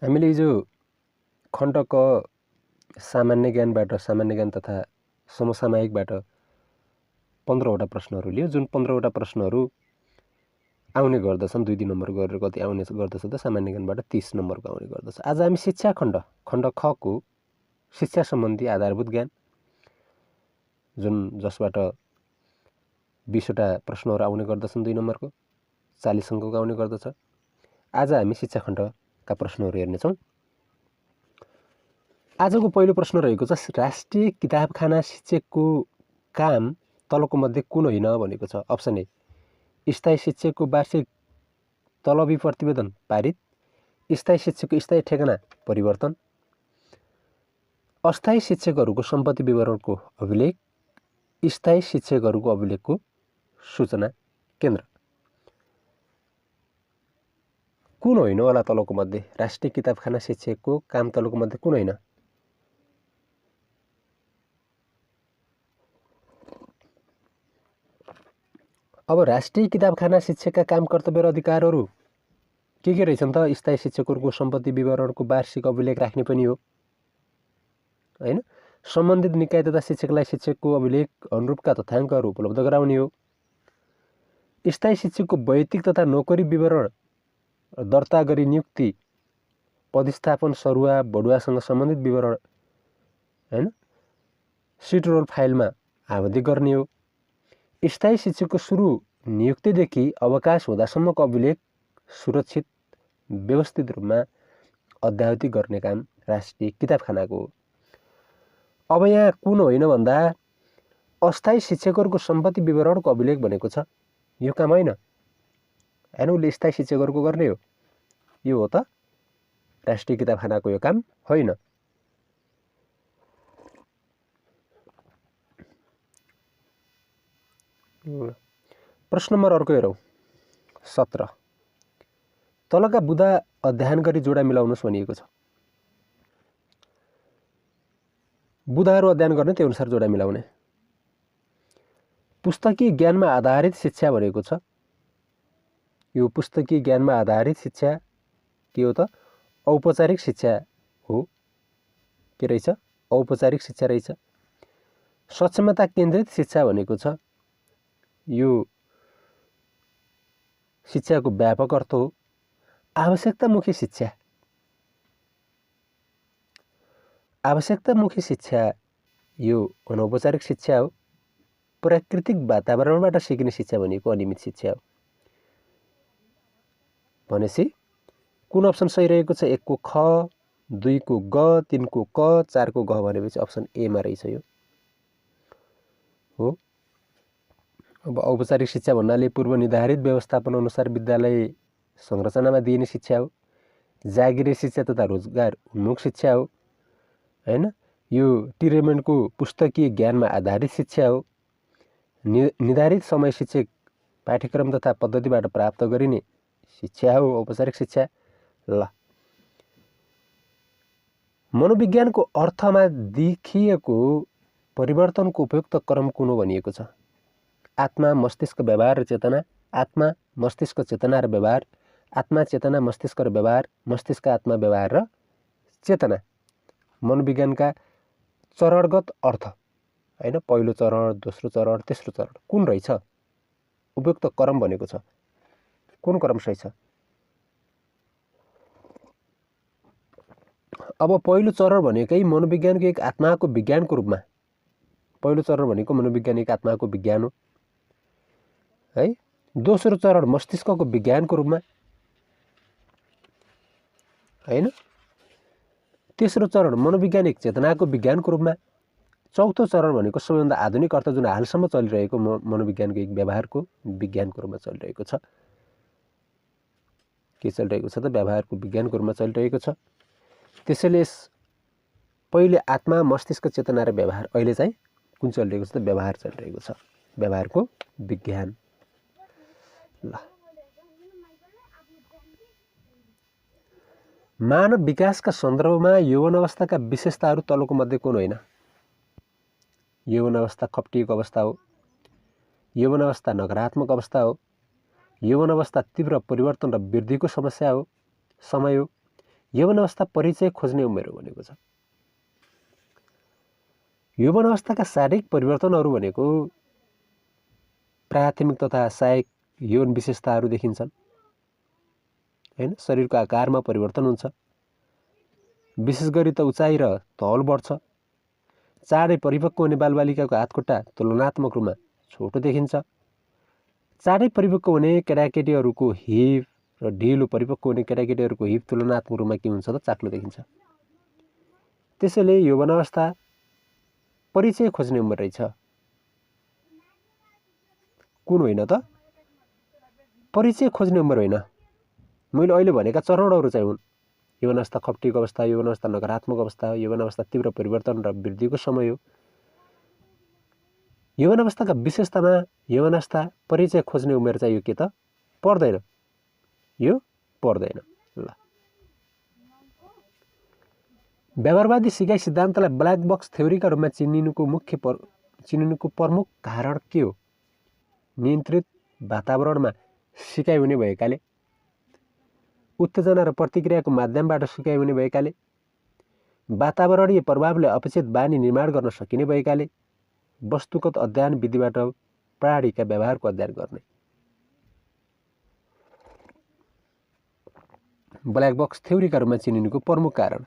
हामीले हिजो खण्ड क सामान्य ज्ञान तथा समसामयिकबाट 15वटा प्रश्नहरू लियो, जुन 15वटा प्रश्नहरू आउने गर्दछन्। 2 नम्बर गरेर कति आउने गर्दछ त सामान्य ज्ञानबाट 30 नम्बरको आउने गर्दछ। आज हामी शिक्षा खण्ड ख को शिक्षा सम्बन्धी आधारभूत ज्ञान जसबाट 20वटा प्रश्नहरू आउने गर्दछन् 2 नम्बरको, 40 अङ्कको आउने गर्दछ। आज हामी शिक्षा खण्डका प्रश्नहरू हेर्नेछौँ। आजको पहिलो प्रश्न रहेको छ, राष्ट्रिय किताबखाना शिक्षकको काम तलको मध्ये कुन होइन भनेको छ। अप्सन ए, स्थायी शिक्षकको वार्षिक तलबी प्रतिवेदन पारित, स्थायी शिक्षकको स्थायी ठेगाना परिवर्तन, अस्थायी शिक्षकहरूको सम्पत्ति विवरणको अभिलेख, स्थायी शिक्षकहरूको अभिलेखको सूचना केन्द्र। कुन होइन होला तलको मध्ये? राष्ट्रिय किताबखाना शिक्षकको काम तलको मध्ये कुन होइन? अब राष्ट्रिय किताबखाना शिक्षकका काम कर्तव्य र अधिकारहरू के रहेछन् त? स्थायी शिक्षकहरूको सम्पत्ति विवरणको वार्षिक अभिलेख राख्ने पनि हो हैन। सम्बन्धित निकाय तथा शिक्षकलाई शिक्षकको अभिलेख अनुरूपका तथ्याङ्कहरू उपलब्ध गराउने हो। स्थायी शिक्षकको वैयक्तिक तथा नोकरी विवरण दर्ता गरी नियुक्ति, पदस्थापन, सरुवा, बढुवासँग सम्बन्धित विवरण हैन सिट रोल फाइलमा आवधिक गर्ने हो। स्थायी शिक्षकको सुरु नियुक्तिदेखि अवकाश हुँदासम्मको अभिलेख सुरक्षित व्यवस्थित रूपमा अद्यावधिक गर्ने काम राष्ट्रिय किताबखानाको हो। अब यहाँ कुन होइन भन्दा अस्थायी शिक्षकहरूको सम्पत्ति विवरणको अभिलेख भनेको छ, यो काम होइन हैन, उसले स्थायी शिक्षकहरूको गर्ने हो। यो हो त राष्ट्रिय किताबखानाको यो काम होइन। प्रश्न नम्बर अर्को हेरौँ, 17। तलका बुँदा अध्ययन गरी जोडा मिलाउनुहोस् भनिएको छ। बुँदाहरू अध्ययन गर्ने, त्यो अनुसार जोडा मिलाउने। पुस्तकीय ज्ञानमा आधारित शिक्षा भनेको छ। यो पुस्तकीय ज्ञानमा आधारित शिक्षा के हो त? औपचारिक शिक्षा हो। के रहेछ? औपचारिक शिक्षा रहेछ। सक्षमता केन्द्रित शिक्षा भनेको छ। यो शिक्षाको व्यापक अर्थ हो। आवश्यकतामुखी शिक्षा, आवश्यकतामुखी शिक्षा यो अनौपचारिक शिक्षा हो। प्राकृतिक वातावरणबाट सिक्ने शिक्षा भनेको अनियमित शिक्षा हो। भनेपछि कुन अप्सन सही रहेको छ? 1 को ख, 2 को ग, 3 को क, 4 को घ भनेपछि अप्सन ए मा रहेछ यो हो। अब औपचारिक शिक्षा भन्नाले पूर्व निर्धारित व्यवस्थापन अनुसार विद्यालय संरचनामा दिइने शिक्षा हो। जागिरे शिक्षा तथा रोजगार उन्मुख शिक्षा हो हैन। यो टी रेमन्डको पुस्तकीय ज्ञानमा आधारित शिक्षा हो। निर्धारित समय शिक्षक पाठ्यक्रम तथा पद्धतिबाट प्राप्त गरिने शिक्षा हो औपचारिक शिक्षा। ल, मनोविज्ञानको अर्थमा देखिएको परिवर्तनको उपयुक्त क्रम कुन हो भनिएको छ। आत्मा, मस्तिष्क, व्यवहार र चेतना, आत्मा, मस्तिष्क, चेतना र व्यवहार, आत्मा, चेतना, मस्तिष्क र व्यवहार, मस्तिष्क, आत्मा, व्यवहार र चेतना। मनोविज्ञानका चरणगत अर्थ हैन, पहिलो चरण, दोस्रो चरण, तेस्रो चरण कुन रहेछ? उपयुक्त क्रम भनेको छ, कुन क्रम सही छ? अब पहिलो चरण भनेकै मनोविज्ञानको एक आत्माको विज्ञानको रूपमा, पहिलो चरण भनेको मनोविज्ञान एक आत्माको विज्ञान हो है। दोस्रो चरण मस्तिष्कको विज्ञानको रूपमा हैन। तेस्रो चरण मनोवैज्ञानिक चेतनाको विज्ञानको रूपमा। चौथो चरण भनेको सबैभन्दा आधुनिक अर्थ जुन हालसम्म चलिरहेको मनोविज्ञानको एक व्यवहारको विज्ञानको रूपमा चलिरहेको छ। के चलिरहेको छ त? व्यवहारको विज्ञानको रूपमा चलिरहेको छ। त्यसैले पहिले आत्मा, मस्तिष्क, चेतना र व्यवहार, अहिले चाहिँ कुन चलिरहेको छ त? व्यवहार चलिरहेको छ, व्यवहारको विज्ञान। ल, मानव विकासका सन्दर्भमा यौवन अवस्थाका विशेषताहरू तलको मध्ये कुन होइन? यौवन अवस्था खप्टिएको अवस्था हो। यौवन अवस्था नकारात्मक अवस्था हो। यौवन अवस्था तीव्र परिवर्तन र वृद्धिको समय हो। यौवन अवस्था परिचय खोज्ने उमेर हो भनेको छ। यौवन अवस्थाका शारीरिक परिवर्तनहरू भनेको प्राथमिक तथा सहायक यौन विशेषताहरू देखिन्छन् हैन। शरीरको आकारमा परिवर्तन हुन्छ, विशेष गरी त उचाइ र तौल बढ्छ। चाँडै परिपक्व हुने बालबालिकाको हातखुट्टा तुलनात्मक रूपमा छोटो देखिन्छ। चाँडै परिपक्व हुने केटाकेटीहरूको हिप र ढिलो परिपक्व हुने केटाकेटीहरूको हिप तुलनात्मक रूपमा के हुन्छ त चाक्लो देखिन्छ। त्यसैले यौवन अवस्था परिचय खोज्ने उमेर रहेछ, कुन होइन त? परिचय खोज्ने उमेर होइन। मैले अहिले भनेका चरणहरू चाहिँ हुन्। यौवन अवस्था खप्टिएको अवस्था, यौवन अवस्था नकारात्मक अवस्था, यौवन अवस्था तीव्र परिवर्तन र वृद्धिको समय हो। यौवन अवस्थाका विशेषतामा यौवन अवस्था परिचय खोज्ने उमेर चाहिँ यो के त पर्दैन, यो पर्दैन। ल, व्यवहारवादी सिकाइ सिद्धान्तलाई ब्ल्याक बक्स थ्योरीका रूपमा चिनिनुको प्रमुख कारण के हो? नियन्त्रित वातावरणमा सिकाइ हुने भएकाले, उत्तेजना र प्रतिक्रियाको माध्यमबाट सिकाइ हुने भएकाले, वातावरणीय प्रभावले अपेक्षित बानी निर्माण गर्न सकिने भएकाले, वस्तुगत अध्ययन विधिबाट प्राणीका व्यवहारको अध्ययन गर्ने। ब्ल्याक बक्स थ्योरीका रूपमा चिनिनुको प्रमुख कारण।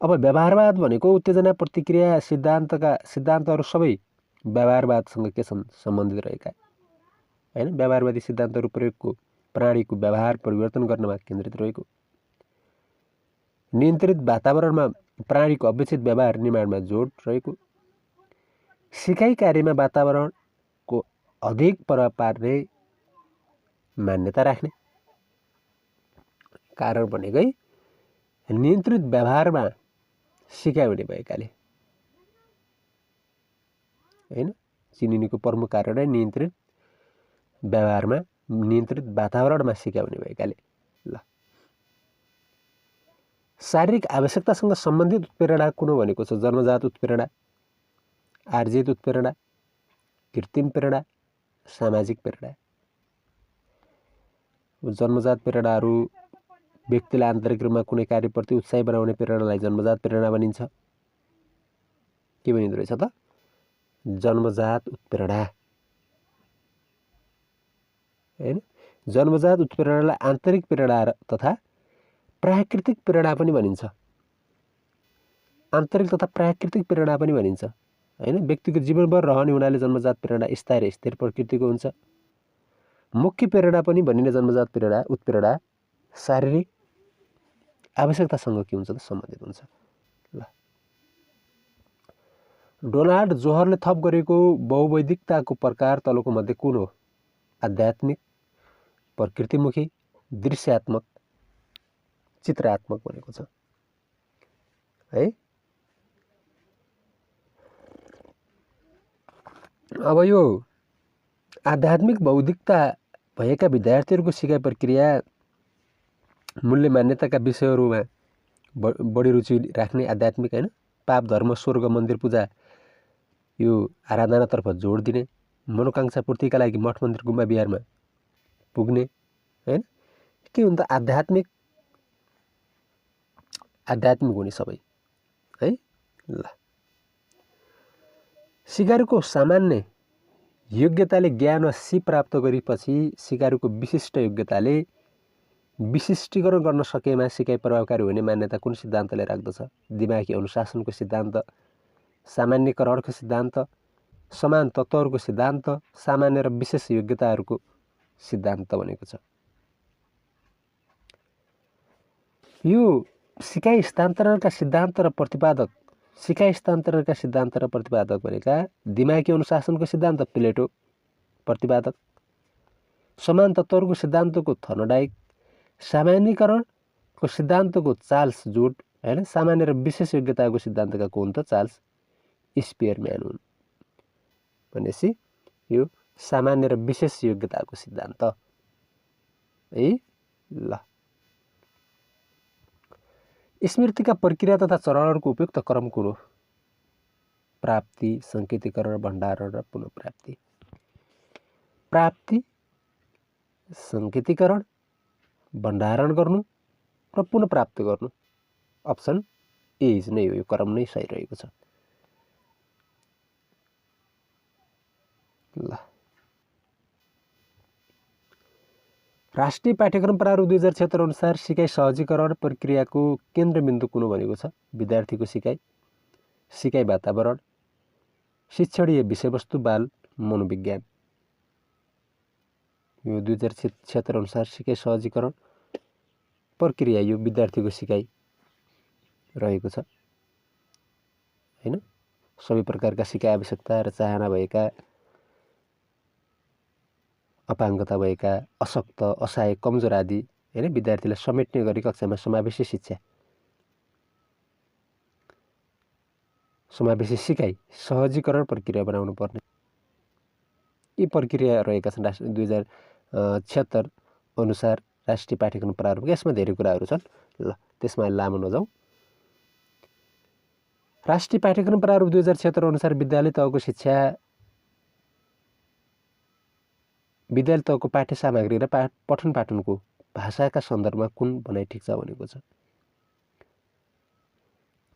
अब व्यवहारवाद भनेको उत्तेजना प्रतिक्रिया सिद्धान्तहरू सबै व्यवहारवादसँग के छन्? सम्बन्धित रहेका हैन। व्यवहारवादी सिद्धान्तहरू प्रयोगको प्राणीको व्यवहार परिवर्तन गर्नमा केन्द्रित रहेको, नियन्त्रित वातावरणमा प्राणीको अपेक्षित व्यवहार निर्माणमा जोड रहेको, सिकाइ कार्यमा वातावरणको अधिक प्रभाव पार्ने मान्यता राख्ने। कारण भनेकै नियन्त्रित व्यवहारमा सिकाइ हुने भएकाले हैन। चिनिनुको प्रमुख कारण है नियन्त्रित व्यवहारमा, नियन्त्रित वातावरणमा सिकाइ हुने भएकाले। ल, शारीरिक आवश्यकतासँग सम्बन्धित उत्प्रेरणा कुन हो भनेको छ? जन्मजात उत्प्रेरणा, आर्जित उत्प्रेरणा, कृत्रिम प्रेरणा, सामाजिक प्रेरणा। जन्मजात प्रेरणाहरू व्यक्तिलाई आन्तरिक रूपमा कुनै कार्यप्रति उत्साही बनाउने प्रेरणालाई जन्मजात प्रेरणा भनिन्छ। के भनिँदो रहेछ त? जन्मजात उत्प्रेरणा हैन। जन्मजात उत्प्रेरणालाई आन्तरिक प्रेरणा तथा प्राकृतिक प्रेरणा पनि भनिन्छ। आन्तरिक तथा प्राकृतिक प्रेरणा पनि भनिन्छ हैन। व्यक्तिको जीवनभर रहने हुनाले जन्मजात प्रेरणा स्थायी र स्थिर प्रकृतिको हुन्छ। मुख्य प्रेरणा पनि भनिने जन्मजात उत्प्रेरणा शारीरिक आवश्यकतासँग के हुन्छ त सम्बन्धित हुन्छ। ल, डोनाल्ड जोहरले थप गरेको बहुवैधिकताको प्रकार तलको मध्ये कुन हो? आध्यात्मिक, प्रकृतिमुखी, दृश्यात्मक, चित्रात्मक भनेको छ है। अब यो आध्यात्मिक बौद्धिकता भएका विद्यार्थीहरूको सिकाइ प्रक्रिया मूल्य मान्यताका विषयहरूमा बढी रुचि राख्ने आध्यात्मिक हैन। पाप, धर्म, स्वर्ग, मन्दिर पूजा यो आराधनातर्फ जोड दिने, मनोकांक्षा पूर्तिका लागि मठ मन्दिर गुम्बा बिहारमा पुग्ने हैन। के हुन्छ त आध्यात्मिक हुने सबै है। ल, सिकारुको सामान्य योग्यताले ज्ञान वा सिप प्राप्त गरेपछि सिकारुको विशिष्ट योग्यताले विशिष्टीकरण गर्न सकेमा सिकाइ प्रभावकारी हुने मान्यता कुन सिद्धान्तले राख्दछ? दिमागी अनुशासनको सिद्धान्त, सामान्यकरणको सिद्धान्त, समान तत्त्वहरूको सिद्धान्त, सामान्य र विशेष योग्यताहरूको सिद्धान्त भनेको छ। यो सिकाइ हस्तान्तरणका सिद्धान्त र प्रतिपादक, सिकाइ हस्तान्तरणका सिद्धान्त र प्रतिपादक भनेका दिमागी अनुशासनको सिद्धान्त प्लेटो प्रतिपादक, समान तत्त्वहरूको सिद्धान्तको थर्नडाइक, सामान्यकरणको सिद्धान्तको चार्ल्स जुड हैन। सामान्य र विशेष योग्यताको सिद्धान्तका को हुन् त? चार्ल्स स्पियरम्यान हुन्। भनेपछि यो सामान्य र विशेष योग्यताको सिद्धान्त है। ल, स्मृतिका प्रक्रिया तथा चरणहरूको उपयुक्त क्रम कुन हो? प्राप्ति, सङ्केतीकरण, भण्डारण र पुनःप्राप्ति। प्राप्ति, सङ्केतीकरण, भण्डारण गर्नु र पुनः प्राप्त गर्नु। अप्सन एज नै हो, यो क्रम नै सही रहेको छ। ल राष्ट्रिय पाठ्यक्रम प्रारूप 2076 अनुसार सिकाइ सहजीकरण प्रक्रियाको केन्द्रबिन्दु कुन भनेको छ? विद्यार्थीको सिकाइ, सिकाइ वातावरण, शिक्षणीय विषयवस्तु, बाल मनोविज्ञान। यो 2076 अनुसार सिकाइ सहजीकरण प्रक्रिया यो विद्यार्थीको सिकाइ रहेको छ हैन। सबै प्रकारका सिकाइ आवश्यकता र चाहना भएका, अपाङ्गता भएका, अशक्त, असहाय, कमजोर आदि हैन विद्यार्थीलाई समेट्ने गरी कक्षामा समावेशी शिक्षा, समावेशी सिकाइ सहजीकरण प्रक्रिया बनाउनु पर्ने। यी प्रक्रिया रहेका छन् 2076 अनुसार राष्ट्रिय पाठ्यक्रम प्रारूप। यसमा धेरै कुराहरू छन्। ल त्यसमा लामो नजाउँ। राष्ट्रिय पाठ्यक्रम प्रारूप 2076 अनुसार विद्यालय तहको पाठ्य सामग्री र पठन पाठनको भाषाका सन्दर्भमा कुन भनाइ ठिक छ भनेको छ।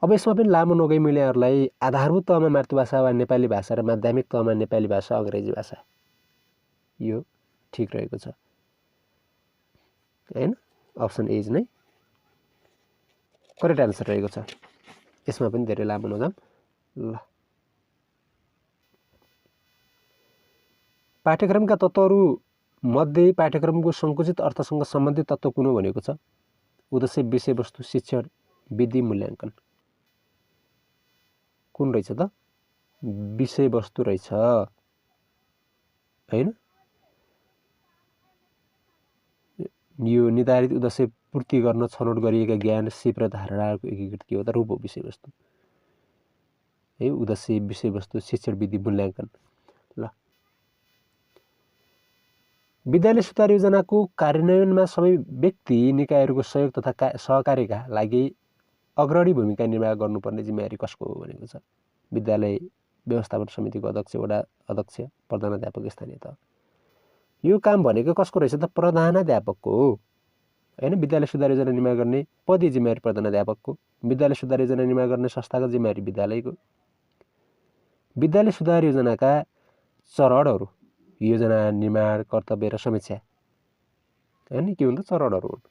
अब यसमा पनि लामो नगई मैले यहाँहरूलाई आधारभूत तहमा मातृभाषा वा नेपाली भाषा र माध्यमिक तहमा नेपाली भाषा अङ्ग्रेजी भाषा यो ठिक रहेको छ हैन। अप्सन एज नै करेक्ट आन्सर रहेको छ। यसमा पनि धेरै लामो नजाम। ल पाठ्यक्रमका तत्त्वहरू मध्ये पाठ्यक्रमको सङ्कुचित अर्थसँग सम्बन्धित तत्त्व कुन हो भनेको छ? उद्देश्य, विषयवस्तु, शिक्षण, विधि, मूल्याङ्कन। कुन रहेछ त? विषयवस्तु रहेछ हैन। यो निर्धारित उद्देश्य पूर्ति गर्न छनौट गरिएका ज्ञान, सिप र धारणाहरूको एकीकृत के हो त? रूप हो विषयवस्तु है। उद्देश्य, विषयवस्तु, शिक्षण, विधि, मूल्याङ्कन। ल विद्यालय सुधार योजनाको कार्यान्वयनमा सबै व्यक्ति निकायहरूको सहयोग तथा सहकार्यका लागि अग्रणी भूमिका निर्वाह गर्नुपर्ने जिम्मेवारी कसको हो भनेको छ? विद्यालय व्यवस्थापन समितिको अध्यक्ष, वडा अध्यक्ष, प्रधानाध्यापक, स्थानीय तह। यो काम भनेको कसको रहेछ त? प्रधानाध्यापकको हो हैन। विद्यालय सुधार योजना निर्माण गर्ने पदीय जिम्मेवारी प्रधानाध्यापकको। विद्यालय सुधार योजना निर्माण गर्ने संस्थाको जिम्मेवारी विद्यालयको। विद्यालय सुधार योजनाका चरणहरू, योजना निर्माण, कर्तव्य र समीक्षा हैन के हुन्छ? चरणहरू हुन्।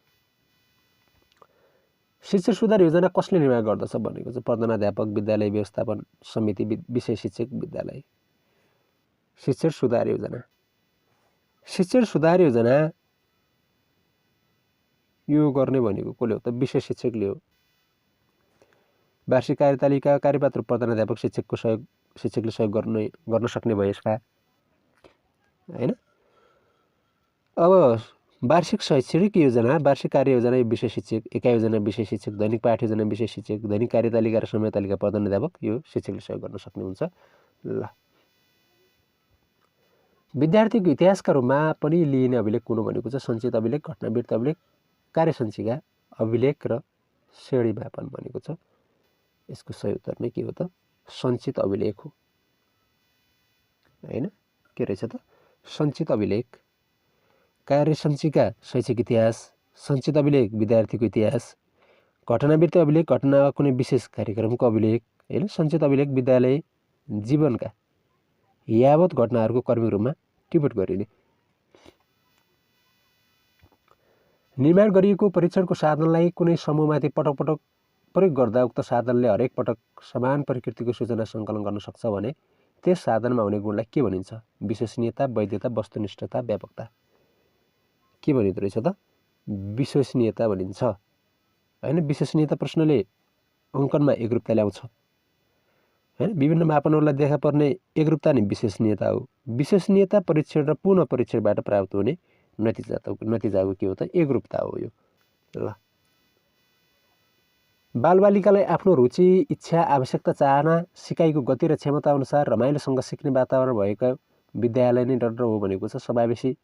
शिक्षण सुधार योजना कसले निर्माण गर्दछ भनेको चाहिँ प्रधानाध्यापक, विद्यालय व्यवस्थापन समिति, विषय शिक्षक, विद्यालय। शिक्षण सुधार योजना, शिक्षण सुधार योजना यो गर्ने भनेको कसले हो त? विषय शिक्षकले हो। वार्षिक कार्यतालिका, कार्यपत्र प्रधानाध्यापक, शिक्षकले सहयोग गर्न सक्ने भयो यसमा हैन। अब वार्षिक शैक्षणिक योजना, वार्षिक कार्य योजना विषय शिक्षक, एकाइ योजना विषय शिक्षक, दैनिक पाठ योजना विषय शिक्षक, दैनिक कार्यतालिका र समय तालिका प्रधानाध्यापक, यो शिक्षकले सहयोग गर्न सक्ने हुन्छ। ल विद्यार्थीको इतिहासका रूपमा पनि लिइने अभिलेख कुन भनेको छ? सञ्चित अभिलेख, घटनावृत्त अभिलेख, कार्यसञ्चिका अभिलेख र श्रेणी मापन भनेको छ। यसको सही उत्तर नै के हो त? सञ्चित अभिलेख हो हैन। के रहेछ त? सञ्चित अभिलेख। कार्यसञ्चिका शैक्षिक इतिहास, सञ्चित अभिलेख विद्यार्थीको इतिहास, घटनावृत्त अभिलेख घटना वा कुनै विशेष कार्यक्रमको अभिलेख हैन। सञ्चित अभिलेख विद्यालय जीवनका यावत घटनाहरूको क्रमिक रूपमा टिप्पण गरिने। निर्माण गरिएको परीक्षणको साधनलाई कुनै समूहमाथि पटक पटक प्रयोग गर्दा उक्त साधनले हरेक पटक समान प्रकृतिको सूचना सङ्कलन गर्न सक्छ भने त्यस साधनमा हुने गुणलाई के भनिन्छ? विश्वसनीयता, वैधता, वस्तुनिष्ठता, व्यापकता। के भनिँदो रहेछ त? विश्वसनीयता भनिन्छ हैन। विश्वसनीयता प्रश्नले अङ्कनमा एकरूपता ल्याउँछ हैन। विभिन्न मापनहरूलाई देखा पर्ने एकरूपता नै विश्वसनीयता हो। विश्वसनीयता परीक्षण र पुनः परीक्षणबाट प्राप्त हुने नतिजाको के हो त? एकरूपता हो यो। ल बालबालिकालाई आफ्नो रुचि, इच्छा, आवश्यकता, चाहना, सिकाइको गति र क्षमता अनुसार रमाइलोसँग सिक्ने वातावरण भएको विद्यालय नै डर हो भनेको छ। समावेशी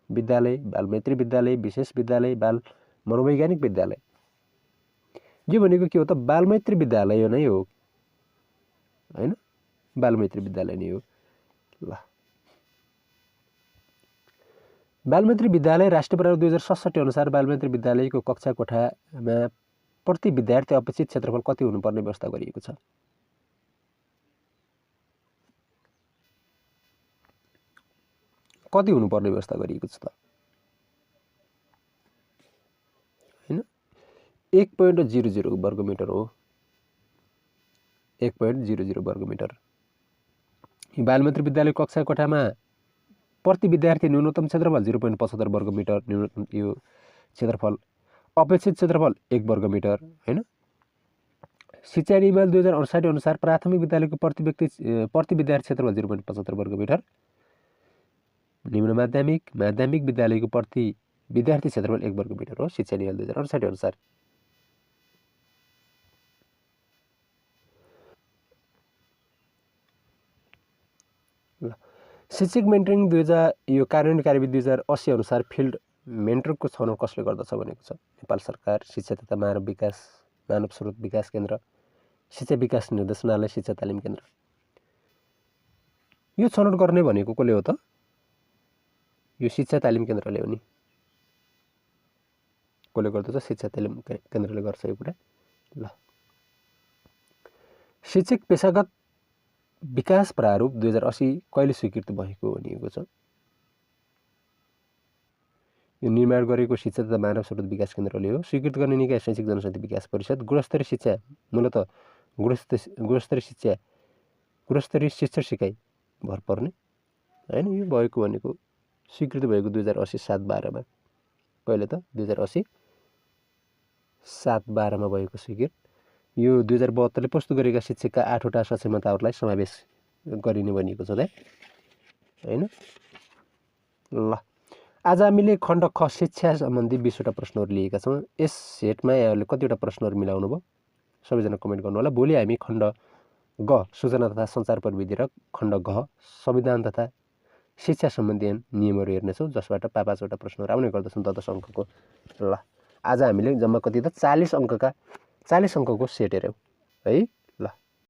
विद्यालय, बालमैत्री विद्यालय, विशेष विद्यालय, बाल मनोवैज्ञानिक विद्यालय। यो भनेको के हो त? बालमैत्री विद्यालय नै हो हैन। बालमैत्री विद्यालय नै हो। ल बालमित्री विद्यालय राष्ट्रिय प्रारूप 2067 अनुसार बालमित्री विद्यालयको कक्षा कोठामा प्रति विद्यार्थी अपेक्षित क्षेत्रफल कति हुनुपर्ने व्यवस्था गरिएको छ? कति हुनुपर्ने व्यवस्था गरिएको छ त? हैन 1.00 वर्गमिटर हो। 1.00 वर्गमिटर। बालमित्री विद्यालय कक्षा कोठामा प्रति विद्यार्थी न्यूनतम क्षेत्रफल 0.75 वर्गमिटर यो क्षेत्रफल। अपेक्षित क्षेत्रफल 1 वर्गमिटर हैन। शिक्षा नियमावली 2068 अनुसार प्राथमिक विद्यालयको प्रति विद्यार्थी क्षेत्रफल 0.75 वर्गमिटर। निम्न माध्यमिक विद्यालयको प्रति विद्यार्थी क्षेत्रफल 1 वर्गमिटर हो शिक्षा नियमावली 2068 अनुसार। शिक्षक मेन्टरिङ यो कार्यान्वयन कार्यविधि 2080 अनुसार फिल्ड मेन्टरको छनौट कसले गर्दछ भनेको छ? नेपाल सरकार, शिक्षा तथा मानव स्रोत विकास केन्द्र, शिक्षा विकास निर्देशनालय, शिक्षा तालिम केन्द्र। यो छनौट गर्ने भनेको कसले हो त? यो शिक्षा तालिम केन्द्रले हो नि। कसले गर्दछ? शिक्षा तालिम केन्द्रले गर्छ यो कुरा। ल शिक्षक पेशागत विकास प्रारूप 2080 कहिले स्वीकृत भएको भनिएको छ? यो निर्माण गरेको शिक्षा तथा मानव स्रोत विकास केन्द्रले हो। स्वीकृत गर्ने निकाय शैक्षिक जनशक्ति विकास परिषद। गुणस्तरीय शिक्षा मूलतः गुणस्तरीय शिक्षा सिकाइ भर पर्ने हैन। यो भएको भनेको स्वीकृत भएको 2080 7/12 मा। कहिले त? 2080 7/12 मा भएको स्वीकृत। यो 2072 ले प्रस्तुत गरेका शिक्षकका 8 वटा सक्षमताहरूलाई समावेश गरिने भनिएको छ त हैन। ल आज हामीले खण्ड ख शिक्षा सम्बन्धी 20 वटा प्रश्नहरू लिएका छौँ। यस सेटमा यहाँहरूले कतिवटा प्रश्नहरू मिलाउनु भयो सबैजना कमेन्ट गर्नु होला। भोलि हामी खण्ड ग सूचना तथा सञ्चार प्रविधि र खण्ड घ संविधान तथा शिक्षा सम्बन्धी नियमहरू हेर्नेछौँ, जसबाट 5 वटा प्रश्नहरू आउने गर्दछन् 10 अङ्कको। ल आज हामीले जम्मा कति त 40 अङ्कको सेट हेऱ्यौँ है।